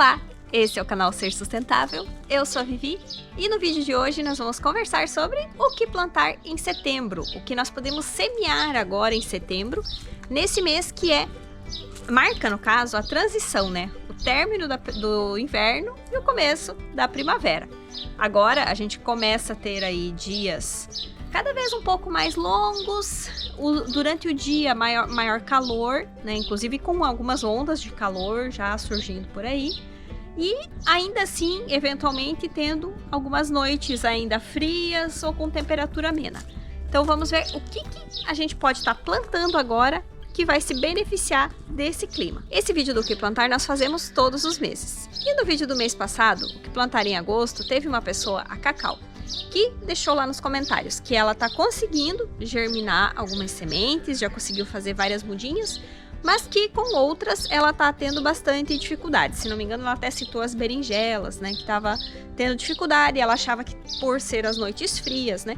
Olá, esse é o canal Ser Sustentável, eu sou a Vivi e no vídeo de hoje nós vamos conversar sobre o que plantar em setembro, o que nós podemos semear agora em setembro, nesse mês que marca no caso a transição, né? O término do inverno e o começo da primavera. Agora a gente começa a ter aí dias cada vez um pouco mais longos, durante o dia maior calor, né? Inclusive com algumas ondas de calor já surgindo por aí. E ainda assim, eventualmente tendo algumas noites ainda frias ou com temperatura amena. Então vamos ver o que a gente pode estar plantando agora que vai se beneficiar desse clima. Esse vídeo do que plantar nós fazemos todos os meses. E no vídeo do mês passado, o que plantar em agosto, teve uma pessoa, a Cacau, que deixou lá nos comentários que ela está conseguindo germinar algumas sementes, já conseguiu fazer várias mudinhas, mas que com outras ela está tendo bastante dificuldade. Se não me engano, ela até citou as berinjelas, né, que estava tendo dificuldade, ela achava que por ser as noites frias, né.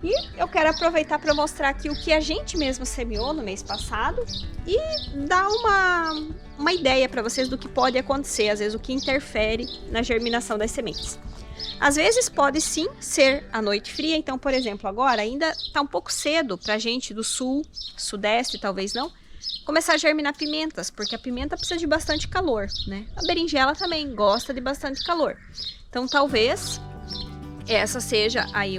E eu quero aproveitar para mostrar aqui o que a gente mesmo semeou no mês passado e dar uma ideia para vocês do que pode acontecer, às vezes o que interfere na germinação das sementes. Às vezes pode sim ser a noite fria, então, por exemplo, agora ainda está um pouco cedo para a gente do sul, sudeste, talvez não, começar a germinar pimentas, porque a pimenta precisa de bastante calor, né? A berinjela também gosta de bastante calor. Então, talvez essa seja aí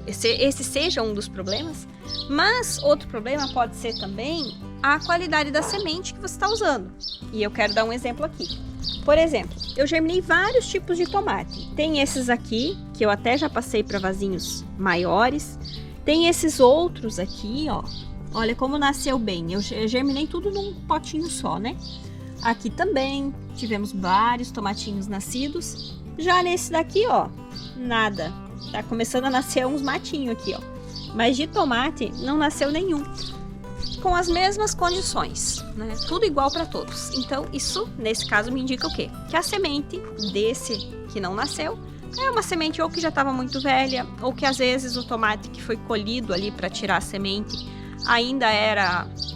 esse seja um dos problemas, mas outro problema pode ser também a qualidade da semente que você está usando. E eu quero dar um exemplo aqui. Por exemplo, eu germinei vários tipos de tomate. Tem esses aqui, que eu até já passei para vasinhos maiores. Tem esses outros aqui, ó. Olha como nasceu bem. Eu germinei tudo num potinho só, né? Aqui também tivemos vários tomatinhos nascidos. Já nesse daqui, ó, nada. Tá começando a nascer uns matinhos aqui, ó. Mas de tomate não nasceu nenhum. Com as mesmas condições, né? Tudo igual para todos. Então, isso, nesse caso, me indica o quê? Que a semente desse que não nasceu é uma semente ou que já estava muito velha, ou que às vezes o tomate que foi colhido ali para tirar a semente ainda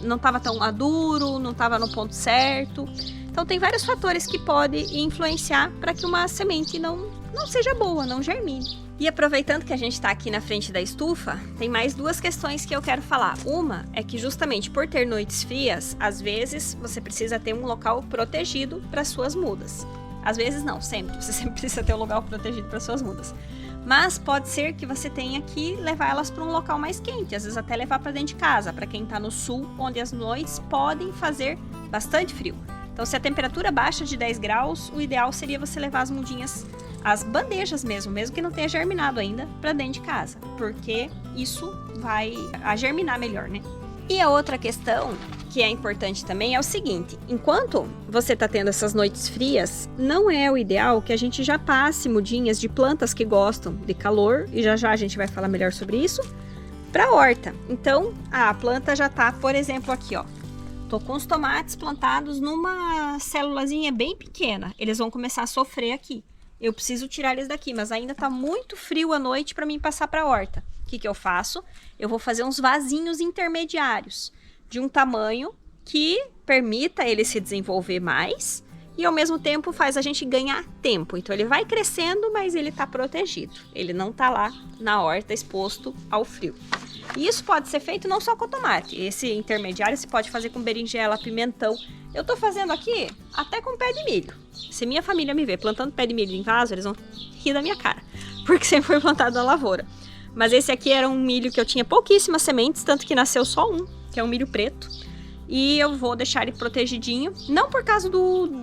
não estava tão maduro, não estava no ponto certo. Então, tem vários fatores que podem influenciar para que uma semente não seja boa, não germine. E aproveitando que a gente está aqui na frente da estufa, tem mais duas questões que eu quero falar. Uma é que justamente por ter noites frias, às vezes você precisa ter um local protegido para suas mudas. Às vezes não, sempre. Você sempre precisa ter um local protegido para suas mudas. Mas pode ser que você tenha que levar elas para um local mais quente, às vezes até levar para dentro de casa, para quem está no sul, onde as noites podem fazer bastante frio. Então, se a temperatura baixa de 10 graus, o ideal seria você levar as mudinhas, as bandejas mesmo que não tenha germinado ainda, para dentro de casa, porque isso vai germinar melhor, né? E a outra questão que é importante também é o seguinte: enquanto você está tendo essas noites frias, não é o ideal que a gente já passe mudinhas de plantas que gostam de calor, e já a gente vai falar melhor sobre isso, para a horta. Então, a planta já está, por exemplo, aqui, ó. Tô com os tomates plantados numa célulazinha bem pequena. Eles vão começar a sofrer aqui. Eu preciso tirar eles daqui, mas ainda tá muito frio à noite para mim passar para a horta. O que eu faço? Eu vou fazer uns vasinhos intermediários, de um tamanho que permita ele se desenvolver mais e ao mesmo tempo faz a gente ganhar tempo. Então ele vai crescendo, mas ele tá protegido. Ele não tá lá na horta exposto ao frio. E isso pode ser feito não só com tomate. Esse intermediário se pode fazer com berinjela, pimentão. Eu tô fazendo aqui até com pé de milho. Se minha família me ver plantando pé de milho em vaso, eles vão rir da minha cara, porque sempre foi plantado na lavoura. Mas esse aqui era um milho que eu tinha pouquíssimas sementes, tanto que nasceu só um, que é um milho preto. E eu vou deixar ele protegidinho, não por causa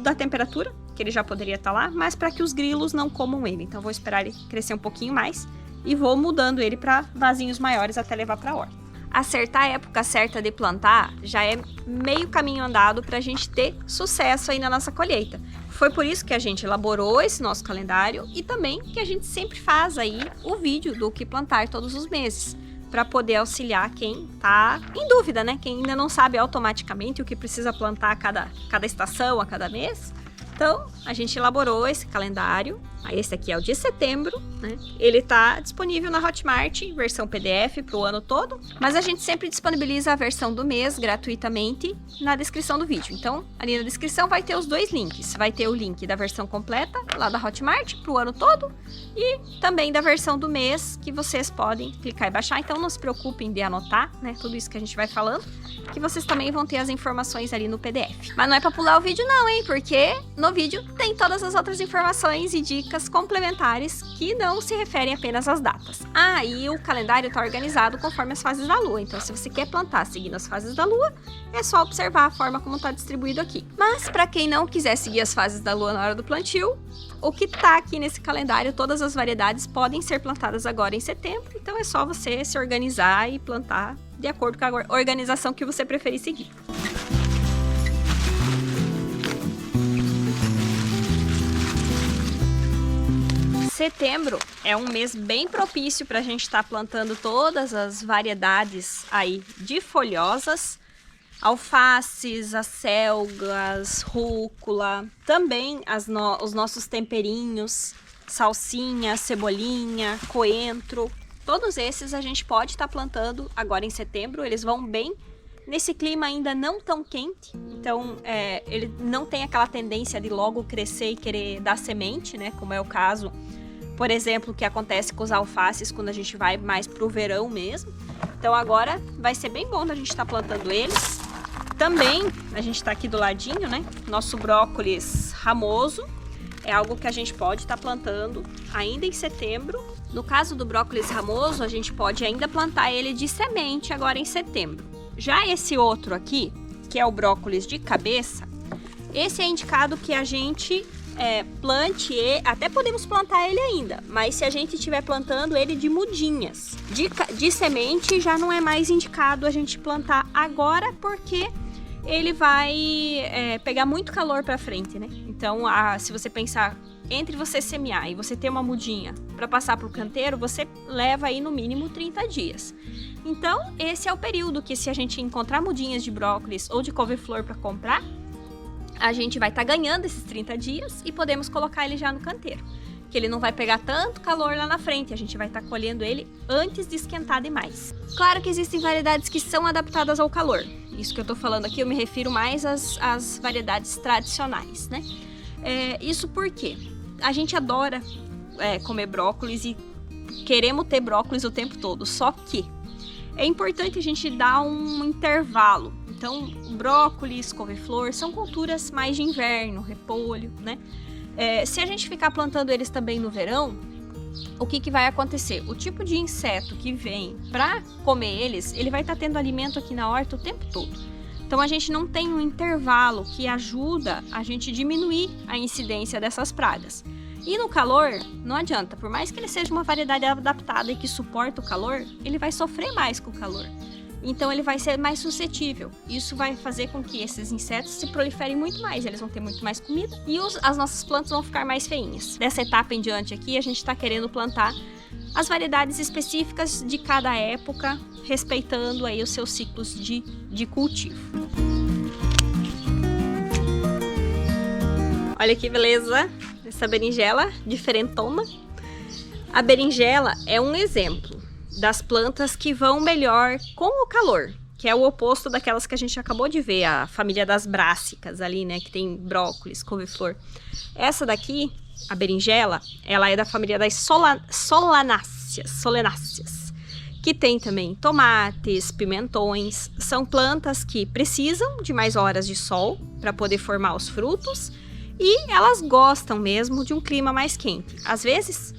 da temperatura, que ele já poderia estar lá, mas para que os grilos não comam ele. Então vou esperar ele crescer um pouquinho mais e vou mudando ele para vasinhos maiores até levar para a horta. Acertar a época certa de plantar já é meio caminho andado para a gente ter sucesso aí na nossa colheita. Foi por isso que a gente elaborou esse nosso calendário e também que a gente sempre faz aí o vídeo do que plantar todos os meses, para poder auxiliar quem está em dúvida, né? Quem ainda não sabe automaticamente o que precisa plantar a cada estação, a cada mês. Então, a gente elaborou esse calendário. Esse aqui é o de setembro, né? Ele tá disponível na Hotmart, versão PDF para o ano todo, mas a gente sempre disponibiliza a versão do mês gratuitamente na descrição do vídeo. Então, ali na descrição vai ter os dois links. Vai ter o link da versão completa, lá da Hotmart, para o ano todo, e também da versão do mês, que vocês podem clicar e baixar. Então, não se preocupem de anotar, né? Tudo isso que a gente vai falando, que vocês também vão ter as informações ali no PDF. Mas não é para pular o vídeo não, hein? Porque no vídeo tem todas as outras informações e dicas complementares que não se referem apenas às datas. E o calendário está organizado conforme as fases da Lua. Então, se você quer plantar seguindo as fases da Lua, é só observar a forma como está distribuído aqui. Mas, para quem não quiser seguir as fases da Lua na hora do plantio, o que está aqui nesse calendário, todas as variedades podem ser plantadas agora em setembro. Então, é só você se organizar e plantar de acordo com a organização que você preferir seguir. Setembro é um mês bem propício para a gente estar plantando todas as variedades aí de folhosas, alfaces, acelgas, rúcula, também os nossos temperinhos, salsinha, cebolinha, coentro. Todos esses a gente pode estar plantando agora em setembro, eles vão bem nesse clima ainda não tão quente, então ele não tem aquela tendência de logo crescer e querer dar semente, né, como é o caso, por exemplo, que acontece com os alfaces quando a gente vai mais pro verão mesmo. Então agora vai ser bem bom da gente estar plantando eles. Também a gente está aqui do ladinho, né? Nosso brócolis ramoso é algo que a gente pode estar plantando ainda em setembro. No caso do brócolis ramoso, a gente pode ainda plantar ele de semente agora em setembro. Já esse outro aqui, que é o brócolis de cabeça, esse é indicado que a gente plante, até podemos plantar ele ainda, mas se a gente estiver plantando ele de mudinhas, de semente, já não é mais indicado a gente plantar agora, porque ele vai pegar muito calor para frente, né? Então, se você pensar entre você semear e você ter uma mudinha para passar para o canteiro, você leva aí no mínimo 30 dias. Então, esse é o período que, se a gente encontrar mudinhas de brócolis ou de couve-flor para comprar, a gente vai estar ganhando esses 30 dias e podemos colocar ele já no canteiro, que ele não vai pegar tanto calor lá na frente, a gente vai estar colhendo ele antes de esquentar demais. Claro que existem variedades que são adaptadas ao calor, isso que eu tô falando aqui eu me refiro mais às variedades tradicionais, né? Isso porque a gente adora comer brócolis e queremos ter brócolis o tempo todo, só que é importante a gente dar um intervalo. Então, brócolis, couve-flor são culturas mais de inverno, repolho, né? Se a gente ficar plantando eles também no verão, o que vai acontecer? O tipo de inseto que vem para comer eles, ele vai estar tendo alimento aqui na horta o tempo todo. Então, a gente não tem um intervalo que ajuda a gente diminuir a incidência dessas pragas. E no calor, não adianta, por mais que ele seja uma variedade adaptada e que suporta o calor, ele vai sofrer mais com o calor. Então ele vai ser mais suscetível. Isso vai fazer com que esses insetos se proliferem muito mais, eles vão ter muito mais comida e as nossas plantas vão ficar mais feinhas. Dessa etapa em diante aqui, a gente está querendo plantar as variedades específicas de cada época, respeitando aí os seus ciclos de cultivo. Olha que beleza, essa berinjela diferentona. A berinjela é um exemplo das plantas que vão melhor com o calor, que é o oposto daquelas que a gente acabou de ver, a família das brássicas ali, né, que tem brócolis, couve-flor. Essa daqui, a berinjela, ela é da família das solenáceas, que tem também tomates, pimentões. São plantas que precisam de mais horas de sol para poder formar os frutos e elas gostam mesmo de um clima mais quente. Às vezes,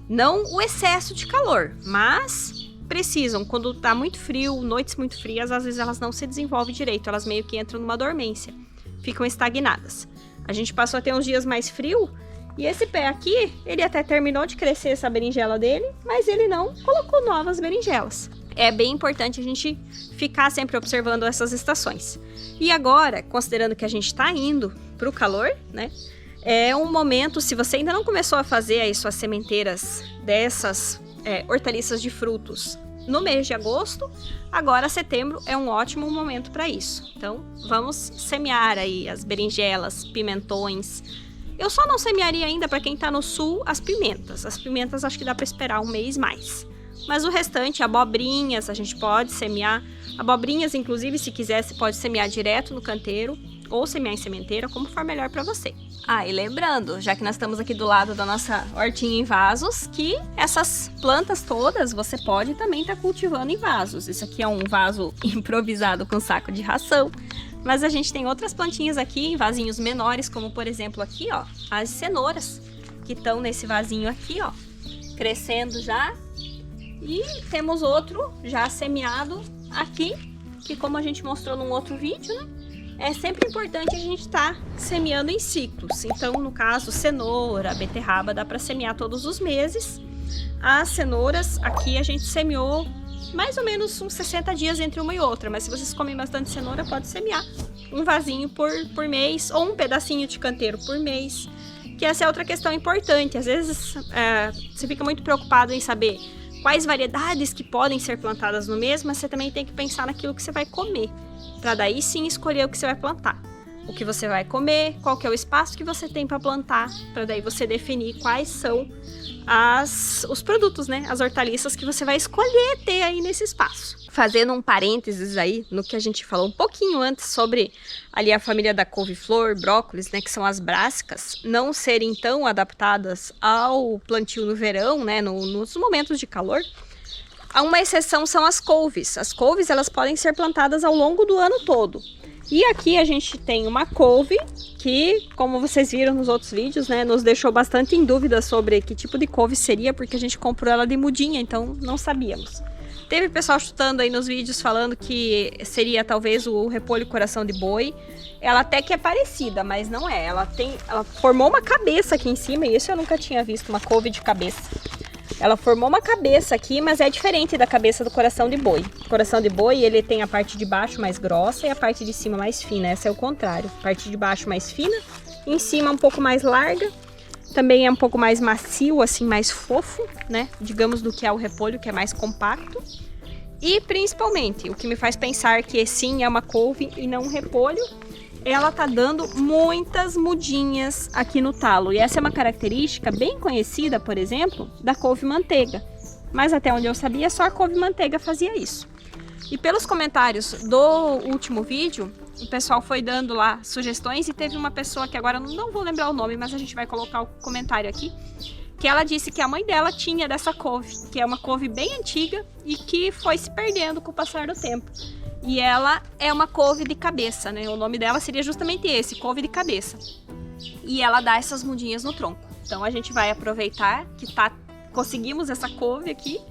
não o excesso de calor, mas precisam, quando tá muito frio, noites muito frias, às vezes elas não se desenvolvem direito, elas meio que entram numa dormência, ficam estagnadas. A gente passou a ter uns dias mais frio, e esse pé aqui, ele até terminou de crescer essa berinjela dele, mas ele não colocou novas berinjelas. É bem importante a gente ficar sempre observando essas estações. E agora, considerando que a gente tá indo pro calor, né? É um momento, se você ainda não começou a fazer aí suas sementeiras dessas hortaliças de frutos no mês de agosto, agora setembro é um ótimo momento para isso. Então, vamos semear aí as berinjelas, pimentões, Eu só não semearia ainda, para quem tá no sul, as pimentas. As pimentas acho que dá para esperar um mês mais. Mas o restante, abobrinhas, a gente pode semear. Abobrinhas, inclusive, se quiser, você pode semear direto no canteiro ou semear em sementeira, como for melhor para você. Ah, e lembrando, já que nós estamos aqui do lado da nossa hortinha em vasos, que essas plantas todas você pode também estar cultivando em vasos. Isso aqui é um vaso improvisado com saco de ração, mas a gente tem outras plantinhas aqui em vasinhos menores, como por exemplo aqui, ó, as cenouras, que estão nesse vasinho aqui, ó, crescendo já. E temos outro já semeado aqui, que como a gente mostrou num outro vídeo, né? É sempre importante a gente estar semeando em ciclos. Então, no caso, cenoura, beterraba, dá para semear todos os meses. As cenouras, aqui a gente semeou mais ou menos uns 60 dias entre uma e outra. Mas se vocês comem bastante cenoura, pode semear um vasinho por mês ou um pedacinho de canteiro por mês. Que essa é outra questão importante. Às vezes, você fica muito preocupado em saber quais variedades que podem ser plantadas no mês, mas você também tem que pensar naquilo que você vai comer, para daí sim escolher o que você vai plantar. O que você vai comer, qual que é o espaço que você tem para plantar, para daí você definir quais são os produtos, né? As hortaliças que você vai escolher ter aí nesse espaço. Fazendo um parênteses aí no que a gente falou um pouquinho antes sobre ali a família da couve-flor, brócolis, né? Que são as brássicas, não serem tão adaptadas ao plantio no verão, né? Nos momentos de calor. Uma exceção são as couves. As couves, elas podem ser plantadas ao longo do ano todo. E aqui a gente tem uma couve que, como vocês viram nos outros vídeos, né, nos deixou bastante em dúvida sobre que tipo de couve seria, porque a gente comprou ela de mudinha, então não sabíamos. Teve pessoal chutando aí nos vídeos falando que seria talvez o repolho coração de boi. Ela até que é parecida, mas não é. Ela formou uma cabeça aqui em cima, e isso eu nunca tinha visto, uma couve de cabeça. Ela formou uma cabeça aqui, mas é diferente da cabeça do coração de boi. O coração de boi, ele tem a parte de baixo mais grossa e a parte de cima mais fina. Essa é o contrário. A parte de baixo mais fina, em cima um pouco mais larga. Também é um pouco mais macio, assim, mais fofo, né? Digamos do que é o repolho, que é mais compacto. E principalmente, o que me faz pensar que sim, é uma couve e não um repolho, ela tá dando muitas mudinhas aqui no talo. E essa é uma característica bem conhecida, por exemplo, da couve-manteiga. Mas até onde eu sabia, só a couve-manteiga fazia isso. E pelos comentários do último vídeo, o pessoal foi dando lá sugestões e teve uma pessoa que agora não vou lembrar o nome, mas a gente vai colocar o comentário aqui, que ela disse que a mãe dela tinha dessa couve, que é uma couve bem antiga e que foi se perdendo com o passar do tempo. E ela é uma couve de cabeça, né? O nome dela seria justamente esse, couve de cabeça. E ela dá essas mudinhas no tronco. Então a gente vai aproveitar que conseguimos essa couve aqui.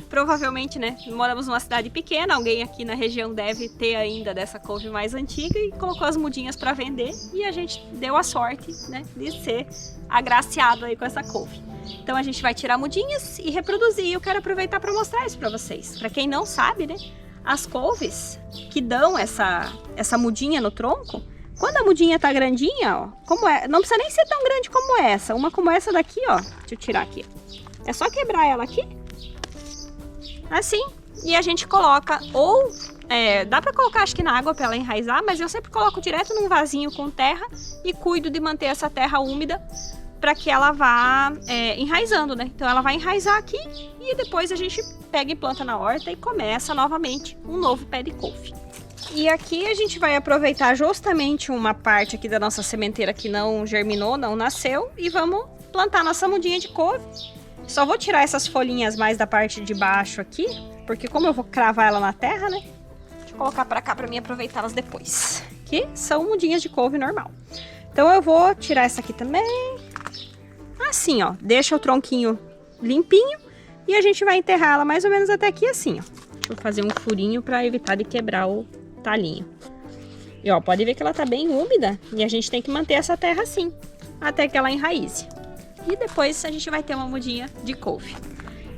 Provavelmente, né, moramos numa cidade pequena, alguém aqui na região deve ter ainda dessa couve mais antiga e colocou as mudinhas para vender, e a gente deu a sorte, né, de ser agraciado aí com essa couve. Então a gente vai tirar mudinhas e reproduzir. Eu quero aproveitar para mostrar isso para vocês. Para quem não sabe, né, as couves que dão essa mudinha no tronco, quando a mudinha tá grandinha, ó, como é, não precisa nem ser tão grande como essa. Uma como essa daqui, ó, deixa eu tirar aqui. É só quebrar ela aqui, assim, e a gente coloca, ou dá pra colocar acho que na água pra ela enraizar, mas eu sempre coloco direto num vasinho com terra e cuido de manter essa terra úmida para que ela vá enraizando, né? Então ela vai enraizar aqui e depois a gente pega e planta na horta e começa novamente um novo pé de couve. E aqui a gente vai aproveitar justamente uma parte aqui da nossa sementeira que não germinou, não nasceu, e vamos plantar nossa mudinha de couve. Só vou tirar essas folhinhas mais da parte de baixo aqui, porque como eu vou cravar ela na terra, né? Deixa eu colocar pra cá pra mim aproveitá-las depois. Que são mudinhas de couve normal. Então eu vou tirar essa aqui também. Assim, ó. Deixa o tronquinho limpinho e a gente vai enterrar ela mais ou menos até aqui assim, ó. Deixa eu fazer um furinho pra evitar de quebrar o talinho. E ó, pode ver que ela tá bem úmida e a gente tem que manter essa terra assim, até que ela enraize. E depois a gente vai ter uma mudinha de couve.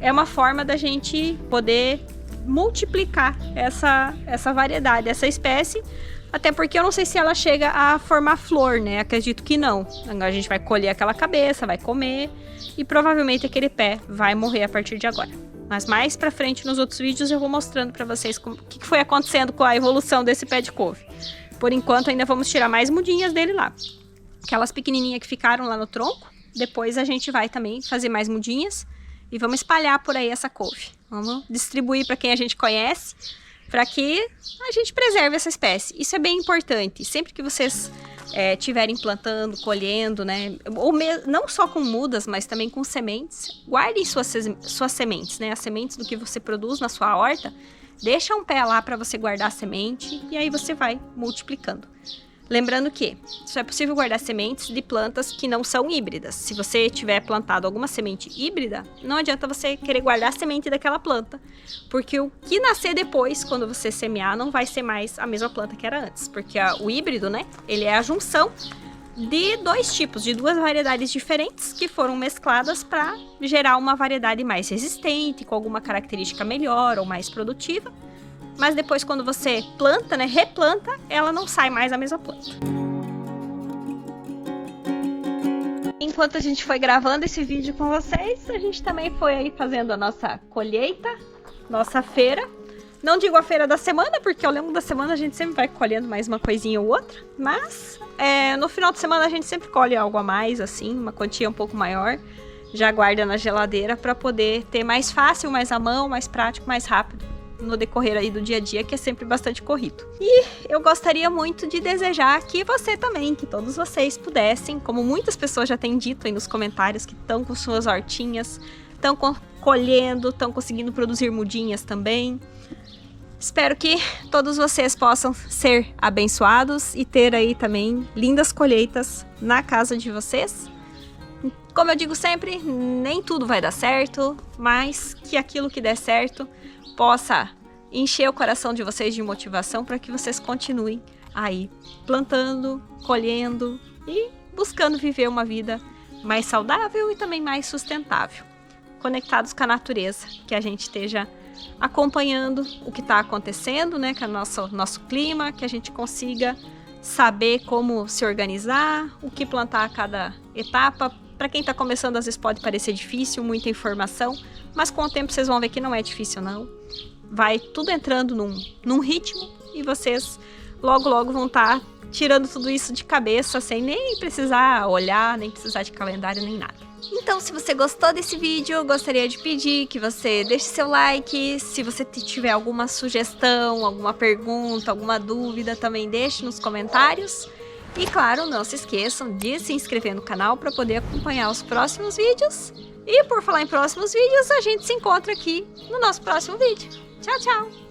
É uma forma da gente poder multiplicar essa variedade, essa espécie. Até porque eu não sei se ela chega a formar flor, né? Acredito que não. Agora a gente vai colher aquela cabeça, vai comer. E provavelmente aquele pé vai morrer a partir de agora. Mas mais pra frente nos outros vídeos eu vou mostrando pra vocês o que foi acontecendo com a evolução desse pé de couve. Por enquanto ainda vamos tirar mais mudinhas dele lá. aquelas pequenininhas que ficaram lá no tronco. Depois a gente vai também fazer mais mudinhas e vamos espalhar por aí essa couve. Vamos distribuir para quem a gente conhece, para que a gente preserve essa espécie. Isso é bem importante. Sempre que vocês estiverem plantando, colhendo, né? Não só com mudas, mas também com sementes, guardem suas sementes, né? As sementes do que você produz na sua horta. Deixa um pé lá para você guardar a semente e aí você vai multiplicando. Lembrando que só é possível guardar sementes de plantas que não são híbridas. Se você tiver plantado alguma semente híbrida, não adianta você querer guardar a semente daquela planta, porque o que nascer depois, quando você semear, não vai ser mais a mesma planta que era antes. Porque o híbrido, né, ele é a junção de dois tipos, de duas variedades diferentes que foram mescladas para gerar uma variedade mais resistente, com alguma característica melhor ou mais produtiva. Mas depois, quando você planta, né, replanta, ela não sai mais a mesma planta. Enquanto a gente foi gravando esse vídeo com vocês, a gente também foi aí fazendo a nossa colheita, nossa feira. Não digo a feira da semana, porque ao longo da semana a gente sempre vai colhendo mais uma coisinha ou outra. Mas no final de semana a gente sempre colhe algo a mais, assim, uma quantia um pouco maior. Já guarda na geladeira para poder ter mais fácil, mais à mão, mais prático, mais rápido no decorrer aí do dia a dia, que é sempre bastante corrido. E eu gostaria muito de desejar que você também, que todos vocês pudessem, como muitas pessoas já têm dito aí nos comentários, que estão com suas hortinhas, estão colhendo, estão conseguindo produzir mudinhas também. Espero que todos vocês possam ser abençoados e ter aí também lindas colheitas na casa de vocês. Como eu digo sempre, nem tudo vai dar certo, mas que aquilo que der certo possa encher o coração de vocês de motivação para que vocês continuem aí plantando, colhendo e buscando viver uma vida mais saudável e também mais sustentável, conectados com a natureza, que a gente esteja acompanhando o que está acontecendo, né, com o nosso clima, que a gente consiga saber como se organizar, o que plantar a cada etapa. Para quem está começando, às vezes pode parecer difícil, muita informação, mas com o tempo vocês vão ver que não é difícil, não. Vai tudo entrando num ritmo e vocês logo vão estar tirando tudo isso de cabeça, sem nem precisar olhar, nem precisar de calendário, nem nada. Então, se você gostou desse vídeo, eu gostaria de pedir que você deixe seu like. Se você tiver alguma sugestão, alguma pergunta, alguma dúvida, também deixe nos comentários. E claro, não se esqueçam de se inscrever no canal para poder acompanhar os próximos vídeos. E por falar em próximos vídeos, a gente se encontra aqui no nosso próximo vídeo. Tchau, tchau!